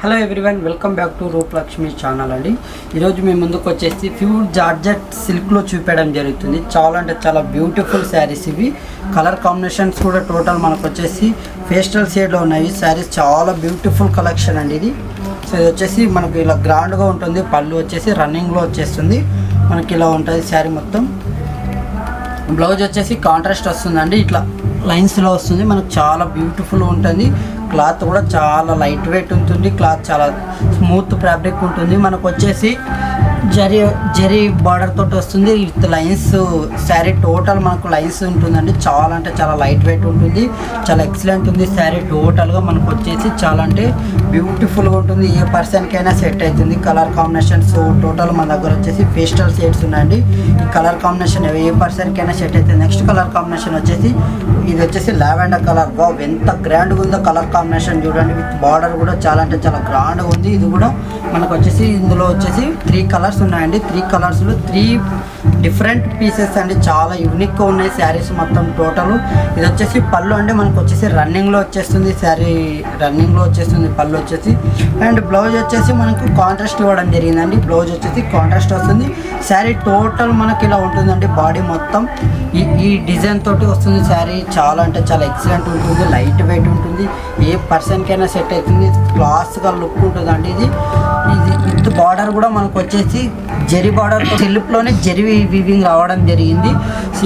Hello everyone, welcome back to Rupalakshmi channel అండి. ఈరోజు మీ ముందుకు వచ్చేసి ప్యూర్ జార్జెట్ సిల్క్లో చూపించడం జరుగుతుంది. చాలా అంటే చాలా బ్యూటిఫుల్ శారీస్ ఇవి. కలర్ కాంబినేషన్స్ కూడా టోటల్ మనకు వచ్చేసి పేస్టల్ షేడ్లో ఉన్నాయి. శారీస్ చాలా బ్యూటిఫుల్ కలెక్షన్ అండి ఇది. సో ఇది వచ్చేసి మనకు ఇలా గ్రాండ్గా ఉంటుంది. పళ్ళు వచ్చేసి రన్నింగ్లో వచ్చేస్తుంది. మనకి ఇలా ఉంటుంది శారీ మొత్తం. బ్లౌజ్ వచ్చేసి కాంట్రాస్ట్ వస్తుందండి, ఇట్లా లైన్స్లో వస్తుంది. మనకు చాలా బ్యూటిఫుల్ ఉంటుంది. క్లాత్ కూడా చాలా లైట్ వెయిట్ ఉంటుంది. క్లాత్ చాలా స్మూత్ ఫ్యాబ్రిక్ ఉంటుంది. మనకు వచ్చేసి జరీ బార్డర్ తోటి వస్తుంది విత్ లైన్స్. శారీ టోటల్ మనకు లైన్స్ ఉంటుందండి. చాలా అంటే చాలా లైట్ వెయిట్ ఉంటుంది. చాలా ఎక్సలెంట్ ఉంది శారీ. టోటల్గా మనకు వచ్చేసి చాలా అంటే బ్యూటిఫుల్గా ఉంటుంది. ఏ పర్సన్కైనా సెట్ అవుతుంది. కలర్ కాంబినేషన్స్ టోటల్ మన దగ్గర వచ్చేసి పేస్టల్ షేడ్స్ ఉన్నాయండి. ఈ కలర్ కాంబినేషన్ ఏ పర్సన్కైనా సెట్ అవుతుంది. నెక్స్ట్ కలర్ కాంబినేషన్ వచ్చేసి ఇది వచ్చేసి లావెండర్ కలర్. ఎంత గ్రాండ్గా ఉందో కలర్ కాంబినేషన్ చూడండి. విత్ బార్డర్ కూడా చాలా అంటే చాలా గ్రాండ్గా ఉంది. ఇది కూడా మనకు వచ్చేసి ఇందులో వచ్చేసి 3 కలర్స్ ఉన్నాయండి. 3 కలర్స్లో 3 డిఫరెంట్ పీసెస్ అండి. చాలా యూనిక్గా ఉన్నాయి శారీస్ మొత్తం టోటల్. ఇది వచ్చేసి పళ్ళు అంటే మనకు వచ్చేసి రన్నింగ్లో వచ్చేస్తుంది. శారీ రన్నింగ్లో వచ్చేస్తుంది పళ్ళు వచ్చేసి. అండ్ బ్లౌజ్ వచ్చేసి మనకు కాంట్రాస్ట్ ఇవ్వడం జరిగిందండి. బ్లౌజ్ వచ్చేసి కాంట్రాస్ట్ వస్తుంది. శారీ టోటల్ మనకి ఇలా ఉంటుందండి. బాడీ మొత్తం ఈ డిజైన్ తోటి వస్తుంది శారీ. చాలా అంటే చాలా ఎక్సలెంట్ ఉంటుంది. లైట్ వెయిట్ ఉంటుంది. ఏ పర్సన్కైనా సెట్ అవుతుంది. క్లాస్గా లుక్ ఉంటుందండి ఇది. విత్ బార్డర్ కూడా మనకు వచ్చేసి జరీ బార్డర్ సెల్ఫ్లోనే జరీ వీవింగ్ రావడం జరిగింది.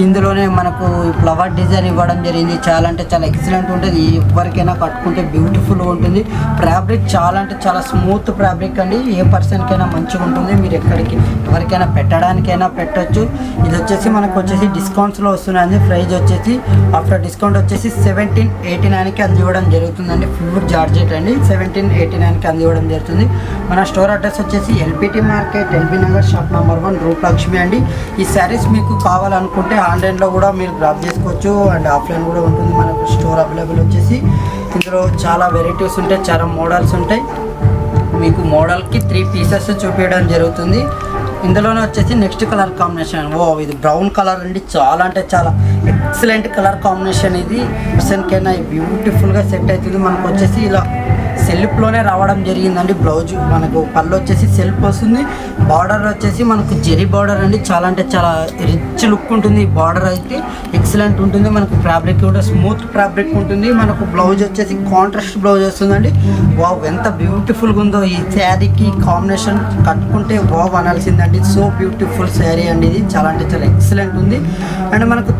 ఇందులోనే మనకు ఫ్లవర్ డిజైన్ ఇవ్వడం జరిగింది. చాలా అంటే చాలా ఎక్సలెంట్ ఉంటుంది. ఎవరికైనా కట్టుకుంటే బ్యూటిఫుల్గా ఉంటుంది. ఫ్యాబ్రిక్ చాలా అంటే చాలా స్మూత్ ఫ్యాబ్రిక్ అండి. ఏ పర్సన్కైనా మంచిగా ఉంటుంది. మీరు ఎక్కడికి ఎవరికైనా పెట్టడానికైనా పెట్టచ్చు. ఇది వచ్చేసి మనకు వచ్చేసి డిస్కౌంట్స్లో వస్తున్నాయండి. ప్రైస్ వచ్చేసి ఆఫ్టర్ డిస్కౌంట్ వచ్చేసి 1789కి అందివ్వడం జరుగుతుందండి. ప్యూర్ జార్జెట్ అండి. 1789కి అందివ్వడం జరుగుతుంది. మన స్టోర్ అడ్రస్ వచ్చేసి LPT market, LB Nagar, shop number 1, Rupalakshmi అండి. ఈ శారీస్ మీకు కావాలనుకుంటే ఆన్లైన్లో కూడా మీరు గ్రాప్ చేసుకోవచ్చు. అండ్ ఆఫ్లైన్ కూడా ఉంటుంది. మనకు స్టోర్ అవైలబుల్ వచ్చేసి ఇందులో చాలా వెరైటీస్ ఉంటాయి. చాలా మోడల్స్ ఉంటాయి. మీకు మోడల్కి 3 పీసెస్ చూపించడం జరుగుతుంది. ఇందులోనే వచ్చేసి నెక్స్ట్ కలర్ కాంబినేషన్ ఇది బ్రౌన్ కలర్ అండి. చాలా అంటే చాలా ఎక్సలెంట్ కలర్ కాంబినేషన్ ఇది. పర్సన్కైనా బ్యూటిఫుల్గా సెట్ అవుతుంది. మనకు వచ్చేసి ఇలా సెల్ఫ్లోనే రావడం జరిగిందండి. బ్లౌజ్ మనకు పళ్ళు వచ్చేసి సెల్ఫ్ వస్తుంది. బార్డర్ వచ్చేసి మనకు జెరీ బార్డర్ అండి. చాలా అంటే చాలా రిచ్ లుక్ ఉంటుంది. బార్డర్ అయితే ఎక్సలెంట్ ఉంటుంది. మనకు ఫ్యాబ్రిక్ కూడా స్మూత్ ఫ్యాబ్రిక్ ఉంటుంది. మనకు బ్లౌజ్ వచ్చేసి కాంట్రాస్ట్ బ్లౌజ్ వస్తుందండి. వావ్, ఎంత బ్యూటిఫుల్గా ఉందో ఈ శారీకి కాంబినేషన్. కట్టుకుంటే వావ్ అనాల్సిందండి. సో బ్యూటిఫుల్ శారీ అండి ఇది. చాలా అంటే చాలా ఎక్సలెంట్ ఉంది. అండ్ మనకు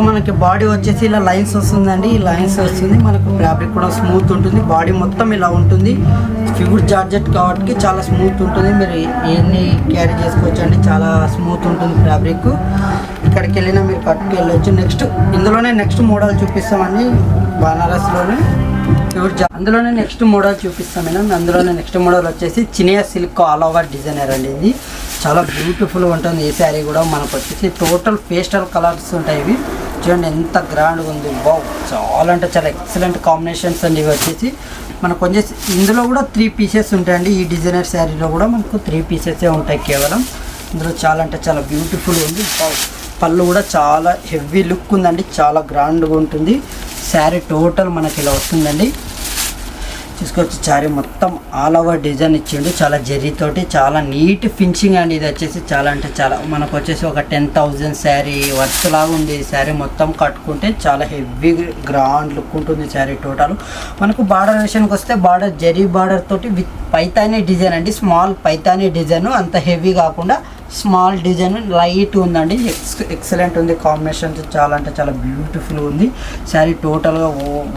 మనకి బాడీ వచ్చేసి ఇలా లైన్స్ వస్తుందండి. ఈ లైన్స్ వస్తుంది. మనకు ఫ్యాబ్రిక్ కూడా స్మూత్ ఉంటుంది. బాడీ మొత్తం ఇలా ఉంటుంది. ప్యూర్ జార్జెట్ కాబట్టి చాలా స్మూత్ ఉంటుంది. మీరు ఎన్ని క్యారీ చేసుకోవచ్చు అండి. చాలా స్మూత్ ఉంటుంది ఫ్యాబ్రిక్. ఇక్కడికి వెళ్ళినా మీరు కట్టుకెళ్ళచ్చు. ఇందులోనే నెక్స్ట్ మోడల్ చూపిస్తామండి. బనారస్లోనే అందులోనే నెక్స్ట్ మోడల్ చూపిస్తాం. అందులోనే నెక్స్ట్ మోడల్ వచ్చేసి Chiniya silk all over designer అండి. ఇది చాలా బ్యూటిఫుల్గా ఉంటుంది. ఈ శారీ కూడా మనకు వచ్చేసి టోటల్ పేస్టల్ కలర్స్ ఉంటాయి. ఇవి చూడండి ఎంత గ్రాండ్గా ఉంది. బావ్, చాలా అంటే చాలా ఎక్సలెంట్ కాంబినేషన్స్ అండి. ఇవి వచ్చేసి మనకు వచ్చేసి ఇందులో కూడా 3 పీసెస్ ఉంటాయండి. ఈ డిజైనర్ శారీలో కూడా మనకు 3 పీసెసే ఉంటాయి కేవలం. ఇందులో చాలా అంటే చాలా బ్యూటిఫుల్ ఉంది. పళ్ళు కూడా చాలా హెవీ లుక్ ఉందండి. చాలా గ్రాండ్గా ఉంటుంది శారీ. టోటల్ మనకి ఇలా వస్తుందండి. చూసుకోవచ్చు శారీ మొత్తం ఆల్ ఓవర్ డిజైన్ ఇచ్చిండు. చాలా జరీతోటి చాలా నీట్ ఫినిషింగ్ అండి. ఇది వచ్చేసి చాలా అంటే చాలా మనకు వచ్చేసి ఒక 10,000 శారీ వర్త్ లాగా ఉంది. ఈ శారీ మొత్తం కట్టుకుంటే చాలా హెవీ గ్రాండ్ లుక్ ఉంటుంది శారీ టోటల్. మనకు బార్డర్ విషయానికి వస్తే బార్డర్ జరీ బార్డర్ తోటి విత్ పైతానీ డిజైన్ అండి. స్మాల్ పైతానీ డిజైన్, అంత హెవీ కాకుండా స్మాల్ డిజైన్ లైట్ ఉందండి. ఎక్సలెంట్ ఉంది కాంబినేషన్. చాలా అంటే చాలా బ్యూటిఫుల్ ఉంది శారీ. టోటల్గా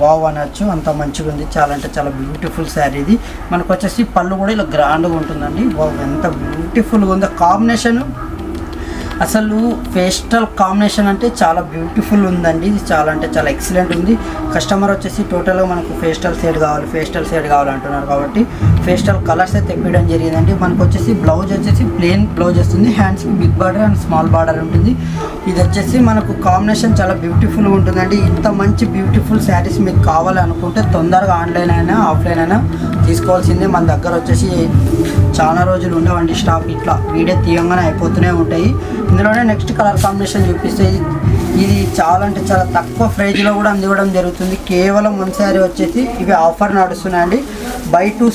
వావ్ అనొచ్చు, అంత మంచిగా ఉంది. చాలా అంటే చాలా బ్యూటిఫుల్ శారీ ఇది. మనకు వచ్చేసి పళ్ళు కూడా ఇలా గ్రాండ్గా ఉంటుందండి. వావ్, ఎంత బ్యూటిఫుల్గా ఉందో కాంబినేషన్. అసలు పేస్టల్ కాంబినేషన్ అంటే చాలా బ్యూటిఫుల్ ఉందండి. ఇది చాలా అంటే చాలా ఎక్సలెంట్ ఉంది. కస్టమర్ వచ్చేసి టోటల్గా మనకు పేస్టల్ షేడ్ కావాలంటున్నారు కాబట్టి పేస్టల్ కలర్స్ అయితే తెప్పించడం జరిగిందండి. మనకు వచ్చేసి బ్లౌజ్ వచ్చేసి ప్లెయిన్ బ్లౌజ్ వస్తుంది. హ్యాండ్స్కి big border and small border ఉంటుంది. ఇది వచ్చేసి మనకు కాంబినేషన్ చాలా బ్యూటిఫుల్గా ఉంటుందండి. ఇంత మంచి బ్యూటిఫుల్ శారీస్ మీకు కావాలనుకుంటే తొందరగా ఆన్లైన్ అయినా ఆఫ్లైన్ అయినా తీసుకోవాల్సిందే. మన దగ్గర వచ్చేసి చాలా రోజులు ఉండవండి స్టాక్. ఇట్లా వీడియో తీయంగానే అయిపోతూనే ఉంటాయి. ఇందులోనే నెక్స్ట్ కలర్ కాంబినేషన్ చూపిస్తే ఇది చాలా అంటే చాలా తక్కువ ప్రైజ్లో కూడా అందివ్వడం జరుగుతుంది. కేవలం 1 శారీ వచ్చేసి ఇవి ఆఫర్ నడుస్తున్నాయండి. బై 2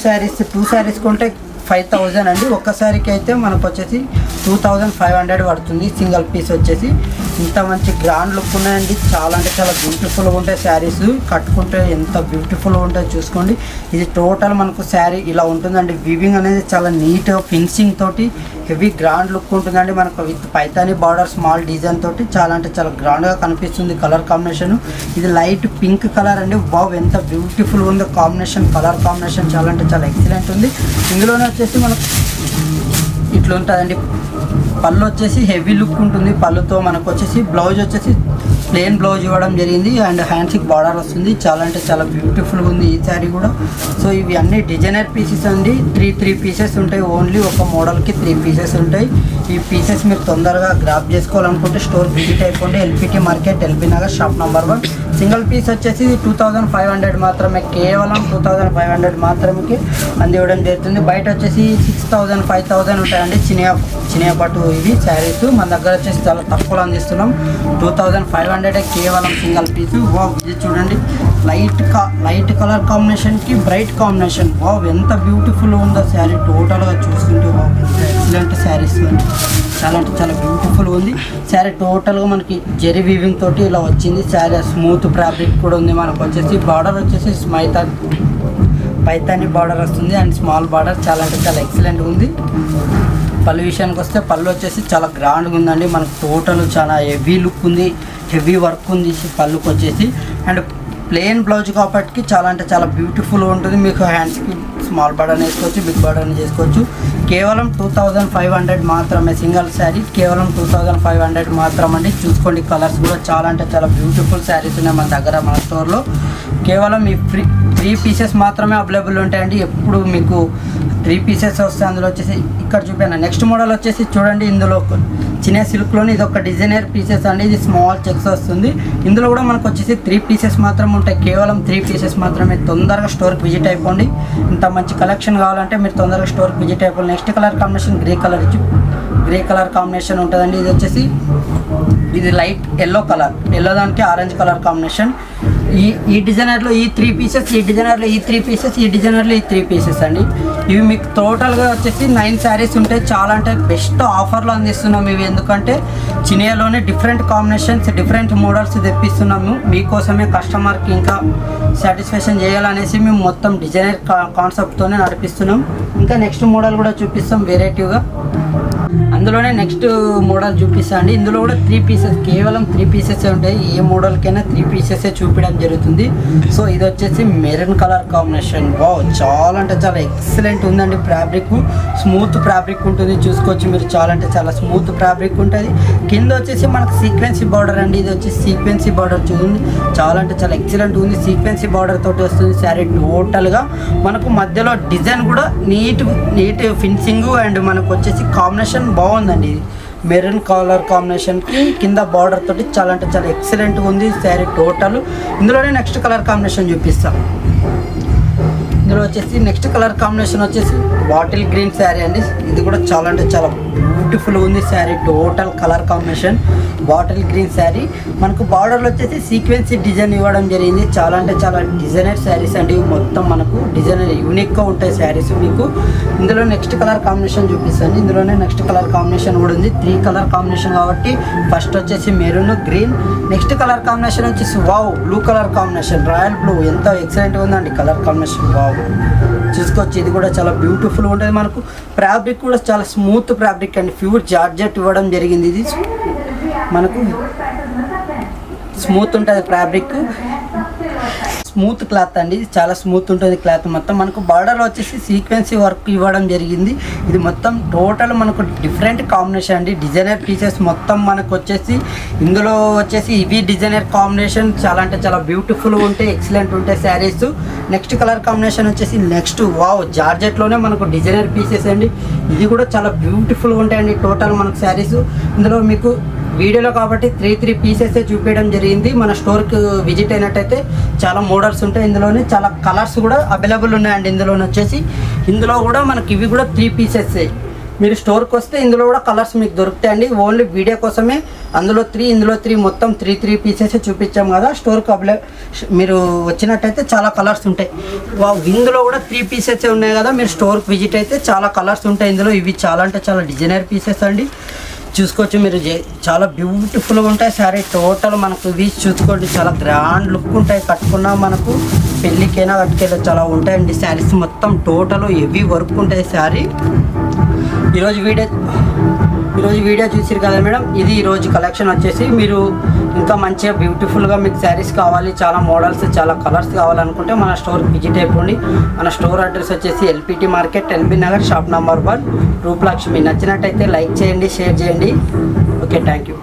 శారీస్ కొంటే 5000 అండి. ఒక్క శారీకి అయితే మనకు వచ్చేసి 2500 పడుతుంది. సింగిల్ పీస్ వచ్చేసి ఇంత మంచి గ్రాండ్ లుక్ ఉన్నాయండి. చాలా అంటే చాలా బ్యూటిఫుల్గా ఉంటాయి శారీస్. కట్టుకుంటే ఎంత బ్యూటిఫుల్గా ఉంటాయో చూసుకోండి. ఇది టోటల్ మనకు శారీ ఇలా ఉంటుందండి. వీవింగ్ అనేది చాలా నీట్ ఫినిషింగ్ తోటి హెవీ గ్రాండ్ లుక్ ఉంటుందండి. మనకు with Paithani border small design తోటి చాలా అంటే చాలా గ్రాండ్గా కనిపిస్తుంది. కలర్ కాంబినేషన్ ఇది లైట్ పింక్ కలర్ అండి. వావ్ ఎంత బ్యూటిఫుల్ ఉందో కాంబినేషన్. కలర్ కాంబినేషన్ చాలా అంటే చాలా ఎక్సలెంట్ ఉంది. ఇందులోనే వచ్చేసి మనకు ఇట్లా ఉంటుందండి. పళ్ళు వచ్చేసి హెవీ లుక్ ఉంటుంది. పళ్ళుతో మనకు వచ్చేసి బ్లౌజ్ వచ్చేసి ప్లెయిన్ బ్లౌజ్ ఇవ్వడం జరిగింది అండ్ హ్యాండ్స్కి బార్డర్ వస్తుంది. చాలా అంటే చాలా బ్యూటిఫుల్గా ఉంది ఈ శారీ కూడా. సో ఇవి అన్ని డిజైనర్ పీసెస్ అండి. త్రీ పీసెస్ ఉంటాయి. ఓన్లీ ఒక మోడల్కి 3 పీసెస్ ఉంటాయి. ఈ పీసెస్ మీరు తొందరగా గ్రాప్ చేసుకోవాలనుకుంటే స్టోర్ విజిట్ అయిపోండి. LPT market, LB Nagar, shop number 1. Single piece వచ్చేసి 2500 మాత్రమే, కేవలం 2500 మాత్రమే అందివ్వడం జరుగుతుంది. బయట వచ్చేసి 6000 5000 ఉంటాయండి చినియా పట్టు ఇవి శారీస్. మన దగ్గర వచ్చేసి చాలా తక్కువలో అందిస్తున్నాం. 2500 కేవలం సింగిల్ పీసు. వావ్ ఇది చూడండి, లైట్ కలర్ కాంబినేషన్కి బ్రైట్ కాంబినేషన్. వావ్ ఎంత బ్యూటిఫుల్ ఉందో శారీ. టోటల్గా చూస్తుంటే వావ్ ఎంత ఎక్సలెంట్ శారీస్. చాలా అంటే చాలా బ్యూటిఫుల్ ఉంది శారీ. టోటల్గా మనకి జెరీ వీవింగ్ తోటి ఇలా వచ్చింది శారీ. స్మూత్ ఫ్యాబ్రిక్ కూడా ఉంది. మనకు వచ్చేసి బార్డర్ వచ్చేసి పైతాని బార్డర్ వస్తుంది అండ్ స్మాల్ బార్డర్. చాలా అంటే చాలా ఎక్సలెంట్ ఉంది. పళ్ళు విషయానికి వస్తే పళ్ళు వచ్చేసి చాలా గ్రాండ్గా ఉందండి. మనకు టోటల్ చాలా హెవీ లుక్ ఉంది, హెవీ వర్క్ ఉంది పళ్ళుకి వచ్చేసి. అండ్ ప్లెయిన్ బ్లౌజ్ కాబట్టి చాలా అంటే చాలా బ్యూటిఫుల్ ఉంటుంది. మీకు హ్యాండ్స్కి స్మాల్ బార్డర్ వేసుకోవచ్చు, బిగ్ బార్డర్ చేసుకోవచ్చు. కేవలం 2500 మాత్రమే సింగిల్ శారీ. కేవలం 2500 మాత్రం అండి. చూసుకోండి కలర్స్ కూడా చాలా అంటే చాలా బ్యూటిఫుల్ శారీస్ ఉన్నాయి మన దగ్గర మన స్టోర్లో. కేవలం ఈ 3 పీసెస్ మాత్రమే అవైలబుల్ ఉంటాయండి. ఎప్పుడు మీకు 3 పీసెస్ వస్తే అందులో వచ్చేసి ఇక్కడ చూపాను. నెక్స్ట్ మోడల్ వచ్చేసి చూడండి, ఇందులో చిన్న సిల్క్లోని ఇది ఒక డిజైనర్ పీసెస్ అండి. ఇది స్మాల్ చెక్స్ వస్తుంది. ఇందులో కూడా మనకు వచ్చేసి 3 పీసెస్ మాత్రం ఉంటాయి. కేవలం 3 పీసెస్ మాత్రమే. తొందరగా స్టోర్కి విజిట్ అయిపోండి. ఇంత మంచి కలెక్షన్ కావాలంటే మీరు తొందరగా స్టోర్కి విజిట్ అయిపోండి. Next colour combination grey colour combination ఉంటుందండి. ఇది వచ్చేసి ఇది లైట్ ఎల్లో దానికి ఆరెంజ్ కలర్ కాంబినేషన్. ఈ డిజైనర్లో ఈ 3 పీసెస్, ఈ డిజైనర్లో ఈ 3 పీసెస్, ఈ డిజైనర్లో ఈ 3 పీసెస్ అండి. ఇవి మీకు టోటల్గా వచ్చేసి 9 శారీస్ ఉంటాయి. చాలా అంటే బెస్ట్ ఆఫర్లో అందిస్తున్నాము ఇవి. ఎందుకంటే చినియాలోనే డిఫరెంట్ కాంబినేషన్స్, డిఫరెంట్ మోడల్స్ తెప్పిస్తున్నాము మీకోసమే. కస్టమర్కి ఇంకా సాటిస్ఫాక్షన్ చేయాలనేసి మేము మొత్తం డిజైనర్ కాన్సెప్ట్తోనే నడిపిస్తున్నాం. ఇంకా నెక్స్ట్ మోడల్ కూడా చూపిస్తాం వెరైటీగా. అందులోనే నెక్స్ట్ మోడల్ చూపిస్తా అండి. ఇందులో కూడా 3 పీసెస్, కేవలం 3 పీసెస్ ఉంటాయి. ఏ మోడల్కైనా 3 పీసెస్ చూపించడం జరుగుతుంది. సో ఇది వచ్చేసి మెరూన్ కలర్ కాంబినేషన్. వావ్ చాలా అంటే చాలా ఎక్సలెంట్ ఉందండి. ఫ్యాబ్రిక్ స్మూత్ ఫ్యాబ్రిక్ ఉంటుంది. చూసుకోవచ్చు మీరు. చాలా అంటే చాలా స్మూత్ ఫ్యాబ్రిక్ ఉంటుంది. కింద వచ్చేసి మనకు సీక్వెన్సీ బార్డర్ అండి. ఇది వచ్చేసి సీక్వెన్సీ బార్డర్ చూడండి. చాలా అంటే చాలా ఎక్సలెంట్ ఉంది. సీక్వెన్సీ బార్డర్ తోటి వస్తుంది శారీ టోటల్గా. మనకు మధ్యలో డిజైన్ కూడా నీట్ ఫినిషింగ్ అండ్ మనకు వచ్చేసి కాంబినేషన్ బాగుందండి. మెరూన్ కలర్ కాంబినేషన్కి కింద బార్డర్ తోటి చాలా అంటే చాలా ఎక్సలెంట్గా ఉంది శారీ టోటల్. ఇందులోనే నెక్స్ట్ కలర్ కాంబినేషన్ చూపిస్తాం. ఇందులో వచ్చేసి నెక్స్ట్ కలర్ కాంబినేషన్ వచ్చేసి బాటిల్ గ్రీన్ శారీ అండి. ఇది కూడా చాలా అంటే చాలా బ్యూటిఫుల్ ఉంది sari. Total colour combination bottle green sari. మనకు బార్డర్లో వచ్చేసి సీక్వెన్సీ డిజైన్ ఇవ్వడం జరిగింది. చాలా అంటే చాలా డిజైనర్ శారీస్ అండి. మొత్తం మనకు డిజైనర్ యూనిక్గా ఉంటాయి శారీస్ మీకు. ఇందులో నెక్స్ట్ కలర్ కాంబినేషన్ చూపిస్తాను. ఇందులోనే నెక్స్ట్ కలర్ కాంబినేషన్ కూడా ఉంది. 3 కలర్ కాంబినేషన్ కాబట్టి ఫస్ట్ వచ్చేసి maroon green. Next colour combination వచ్చేసి wow blue colour combination. Royal blue ఎంత ఎక్సలెంట్గా ఉందండి కలర్ కాంబినేషన్. వావ్ చూసుకోవచ్చు. ఇది కూడా చాలా బ్యూటిఫుల్ ఉంటుంది. మనకు ఫ్యాబ్రిక్ కూడా చాలా స్మూత్ ఫ్యాబ్రిక్ అండి. ప్యూర్ జార్జెట్ ఇవ్వడం జరిగింది. ఇది మనకు స్మూత్ ఉంటుంది ఫ్యాబ్రిక్. స్మూత్ క్లాత్ అండి. ఇది చాలా స్మూత్ ఉంటుంది క్లాత్ మొత్తం. మనకు బార్డర్లో వచ్చేసి సీక్వెన్సీ వర్క్ ఇవ్వడం జరిగింది. ఇది మొత్తం టోటల్ మనకు డిఫరెంట్ కాంబినేషన్ అండి. డిజైనర్ పీసెస్ మొత్తం మనకు వచ్చేసి ఇందులో వచ్చేసి ఇవి డిజైనర్ కాంబినేషన్. చాలా అంటే చాలా బ్యూటిఫుల్ ఉంటాయి, ఎక్సలెంట్ ఉంటాయి శారీస్. నెక్స్ట్ కలర్ కాంబినేషన్ వచ్చేసి నెక్స్ట్ వావ్ జార్జెట్లోనే మనకు డిజైనర్ పీసెస్ అండి. ఇది కూడా చాలా బ్యూటిఫుల్గా ఉంటాయండి టోటల్ మనకు శారీస్. ఇందులో మీకు వీడియోలో కాబట్టి 3 పీసెస్ చూపించడం జరిగింది. మన స్టోర్కి విజిట్ అయినట్టయితే చాలా మోడల్స్ ఉంటాయి. ఇందులోనే చాలా కలర్స్ కూడా అవైలబుల్ ఉన్నాయండి. ఇందులో వచ్చేసి ఇందులో కూడా మనకి ఇవి కూడా 3 పీసెస్. మీరు స్టోర్కి వస్తే ఇందులో కూడా కలర్స్ మీకు దొరుకుతాయండి. ఓన్లీ వీడియో కోసమే అందులో 3 ఇందులో 3 మొత్తం 3 పీసెస్ చూపించాం కదా. స్టోర్కి మీరు వచ్చినట్టయితే చాలా కలర్స్ ఉంటాయి. ఇందులో కూడా 3 పీసెస్ ఉన్నాయి కదా. మీరు స్టోర్కి విజిట్ అయితే చాలా కలర్స్ ఉంటాయి ఇందులో. ఇవి చాలా అంటే చాలా డిజైనర్ పీసెస్ అండి. చూసుకోవచ్చు మీరు, చాలా బ్యూటిఫుల్గా ఉంటాయి శారీ. టోటల్ మనకు ఇవి చూసుకోండి, చాలా గ్రాండ్ లుక్ ఉంటాయి. కట్టుకున్నా మనకు పెళ్ళికైనా కట్టుకెళ్ళి చాలా ఉంటాయండి శారీస్. మొత్తం టోటల్ హెవీ వర్క్ ఉంటాయి శారీ. ఈరోజు వీడియో చూసారు కదా మేడం. ఇది ఈరోజు కలెక్షన్ వచ్చేసి. మీరు ఇంకా మంచిగా బ్యూటిఫుల్గా మీకు శారీస్ కావాలి, చాలా మోడల్స్ చాలా కలర్స్ కావాలనుకుంటే మన స్టోర్కి విజిట్ అయిపోండి. మన స్టోర్ అడ్రస్ వచ్చేసి LPT market, LB Nagar, shop number 1, Rupalakshmi. నచ్చినట్టయితే లైక్ చేయండి, షేర్ చేయండి. Okay, thank you.